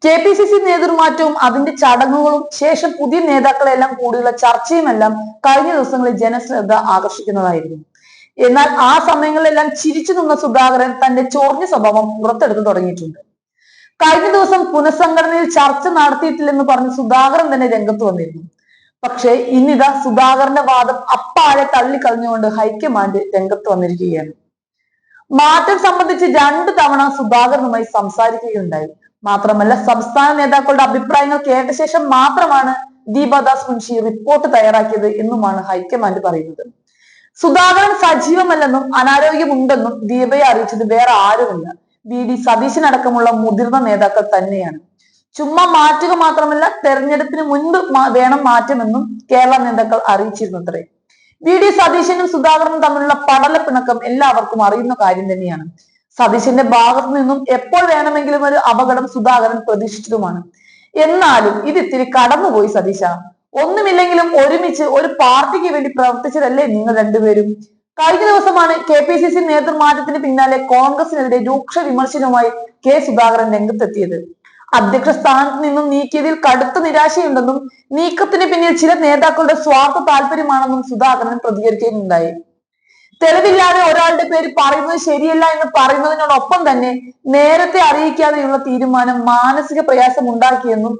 KPCC നേതൃമാറ്റവും അതിന്റെ ചടങ്ങുകളും ശേഷം പുതിയ നേതാക്കളെല്ലാം കൂടിയുള്ള ചർച്ചയുമെല്ലാം കഴിഞ്ഞ ദിവസങ്ങളിൽ ജനശ്രദ്ധ ആകർഷിക്കുന്നതായിരുന്നു. എന്നാൽ ആ സമയങ്ങളിലെല്ലാം ചിരിച്ചു നിന്ന സുധാകരൻ തന്റെ ചൊറിഞ്ഞ സ്വഭാവം പുറത്തെടുത്തു തുടങ്ങിയിട്ടുണ്ട്. കഴിഞ്ഞ ദിവസം പുനഃസംഘടനയിൽ ചർച്ച നടത്തിയിട്ടില്ലെന്ന് പറഞ്ഞ് സുധാകരൻ തന്നെ രംഗത്ത് വന്നിരുന്നു. പക്ഷേ ഇന്നിതാ സുധാകരന്റെ വാദം അപ്പാടെ തള്ളിക്കളഞ്ഞുകൊണ്ട് ഹൈക്കമാൻഡ് രംഗത്ത് വന്നിരിക്കുകയാണ്. മാറ്റം സംബന്ധിച്ച് 2 തവണ സുധാകരനുമായി സംസാരിക്കുകയുണ്ടായി. മാത്രമല്ല സംസ്ഥാന നേതാക്കളുടെ അഭിപ്രായങ്ങൾ കേട്ട ശേഷം മാത്രമാണ് ദീപദാസ് മുൻഷി റിപ്പോർട്ട് തയ്യാറാക്കിയത് എന്നുമാണ് ഹൈക്കമാൻഡ് പറയുന്നത്. സുധാകരൻ സജീവമല്ലെന്നും അനാരോഗ്യമുണ്ടെന്നും ദീപയെ അറിയിച്ചത് വേറെ ആരുമില്ല, VD സതീശൻ അടക്കമുള്ള മുതിർന്ന നേതാക്കൾ തന്നെയാണ്. ചുമ്മാ മാറ്റുക മാത്രമല്ല തെരഞ്ഞെടുപ്പിന് മുൻപ് വേണം മാറ്റമെന്നും കേരള നേതാക്കൾ അറിയിച്ചിരുന്നത്രേ. VD സതീശനും സുധാകരനും തമ്മിലുള്ള പടലപ്പിണക്കം എല്ലാവർക്കും അറിയുന്ന കാര്യം തന്നെയാണ്. സതീശന്റെ ഭാഗത്തു നിന്നും എപ്പോൾ വേണമെങ്കിലും ഒരു അപകടം സുധാകരൻ പ്രതീക്ഷിച്ചതുമാണ്. എന്നാലും ഇത് ഇത്തിരി കടന്നുപോയി സതീശ. ഒന്നുമില്ലെങ്കിലും ഒരുമിച്ച് ഒരു പാർട്ടിക്ക് വേണ്ടി പ്രവർത്തിച്ചതല്ലേ നിങ്ങൾ രണ്ടുപേരും. കഴിഞ്ഞ ദിവസമാണ് KPCC നേതൃമാറ്റത്തിന് പിന്നാലെ കോൺഗ്രസിനെതിരെ രൂക്ഷ വിമർശനവുമായി സുധാകരൻ രംഗത്തെത്തിയത്. അധ്യക്ഷ സ്ഥാനത്ത് നിന്നും നീക്കിയതിൽ കടുത്ത നിരാശയുണ്ടെന്നും നീക്കത്തിന് പിന്നിൽ ചില നേതാക്കളുടെ സ്വാർത്ഥ താല്പര്യമാണെന്നും സുധാകരൻ പ്രതികരിക്കുകയുണ്ടായി. തെളിവില്ലാതെ ഒരാളുടെ പേര് പറയുന്നത് ശരിയല്ല എന്ന് പറയുന്നതിനോടൊപ്പം തന്നെ നേരത്തെ അറിയിക്കാതെയുള്ള തീരുമാനം മാനസിക പ്രയാസം ഉണ്ടാക്കിയെന്നും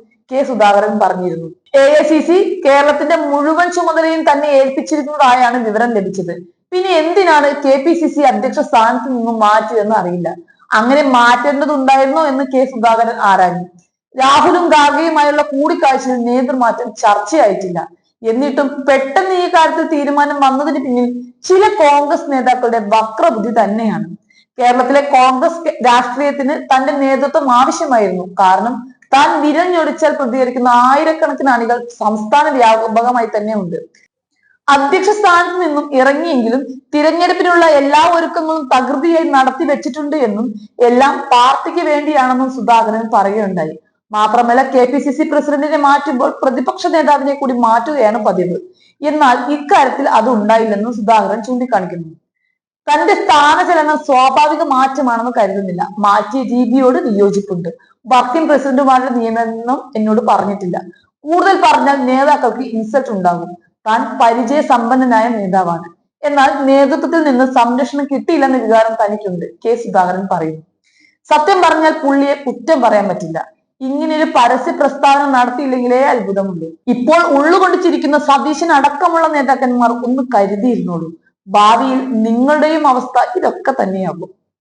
സുധാകരൻ പറഞ്ഞിരുന്നു. AICC കേരളത്തിന്റെ മുഴുവൻ ചുമതലയും തന്നെ ഏൽപ്പിച്ചിരുന്നതായാണ് വിവരം ലഭിച്ചത്. പിന്നെ എന്തിനാണ് KPCC അധ്യക്ഷ സ്ഥാനത്ത് നിന്നും മാറ്റിയതെന്ന് അറിയില്ല. അങ്ങനെ മാറ്റേണ്ടതുണ്ടായിരുന്നോ എന്ന് സുധാകരൻ ആരാഞ്ഞു. രാഹുലും ഖാർഗെയുമായുള്ള കൂടിക്കാഴ്ചയിൽ നേതൃമാറ്റം ചർച്ചയായിട്ടില്ല. എന്നിട്ടും പെട്ടെന്ന് ഈ കാര്യത്തിൽ തീരുമാനം വന്നതിന് പിന്നിൽ ചില കോൺഗ്രസ് നേതാക്കളുടെ വക്രബുദ്ധി തന്നെയാണ്. കേരളത്തിലെ കോൺഗ്രസ് രാഷ്ട്രീയത്തിന് തന്റെ നേതൃത്വം ആവശ്യമായിരുന്നു. കാരണം താൻ വിരഞ്ഞൊടിച്ചാൽ പ്രതികരിക്കുന്ന ആയിരക്കണക്കിന് അണികൾ സംസ്ഥാന വ്യാപകമായി തന്നെ ഉണ്ട്. അധ്യക്ഷ സ്ഥാനത്ത് നിന്നും ഇറങ്ങിയെങ്കിലും തിരഞ്ഞെടുപ്പിനുള്ള എല്ലാ ഒരുക്കങ്ങളും തകൃതിയായി നടത്തി വെച്ചിട്ടുണ്ട് എന്നും എല്ലാം പാർട്ടിക്ക് വേണ്ടിയാണെന്നും സുധാകരൻ പറയുകയുണ്ടായി. മാത്രമല്ല KPCC പ്രസിഡന്റിനെ മാറ്റുമ്പോൾ പ്രതിപക്ഷ നേതാവിനെ കൂടി മാറ്റുകയാണ് പതിവ്. എന്നാൽ ഇക്കാര്യത്തിൽ അത് ഉണ്ടായില്ലെന്നും സുധാകരൻ ചൂണ്ടിക്കാണിക്കുന്നു. തന്റെ സ്ഥാനചലനം സ്വാഭാവിക മാറ്റമാണെന്ന് കരുതുന്നില്ല. മാറ്റിയ രീതിയോട് വിയോജിപ്പുണ്ട്. വർക്കിംഗ് പ്രസിഡന്റുമാരുടെ നിയമനം എന്നോട് പറഞ്ഞിട്ടില്ല. കൂടുതൽ പറഞ്ഞാൽ നേതാക്കൾക്ക് ഇൻസൾട്ട് ഉണ്ടാകും. താൻ പരിചയ സമ്പന്നനായ നേതാവാണ്. എന്നാൽ നേതൃത്വത്തിൽ നിന്ന് സംരക്ഷണം കിട്ടിയില്ലെന്ന വികാരം തനിക്കുണ്ട്, സുധാകരൻ പറയുന്നു. സത്യം പറഞ്ഞാൽ പുള്ളിയെ കുറ്റം പറയാൻ പറ്റില്ല. ഇങ്ങനെയൊരു പരസ്യ പ്രസ്താവന നടത്തിയില്ലെങ്കിലേ അത്ഭുതമുള്ളൂ. ഇപ്പോൾ ഉള്ളുകൊണ്ട് ചിരിക്കുന്ന സതീശൻ അടക്കമുള്ള നേതാക്കന്മാർ ഒന്ന് കരുതിയിരുന്നോളൂ. ഭാവിയിൽ നിങ്ങളുടെയും അവസ്ഥ ഇതൊക്കെ തന്നെയാകും.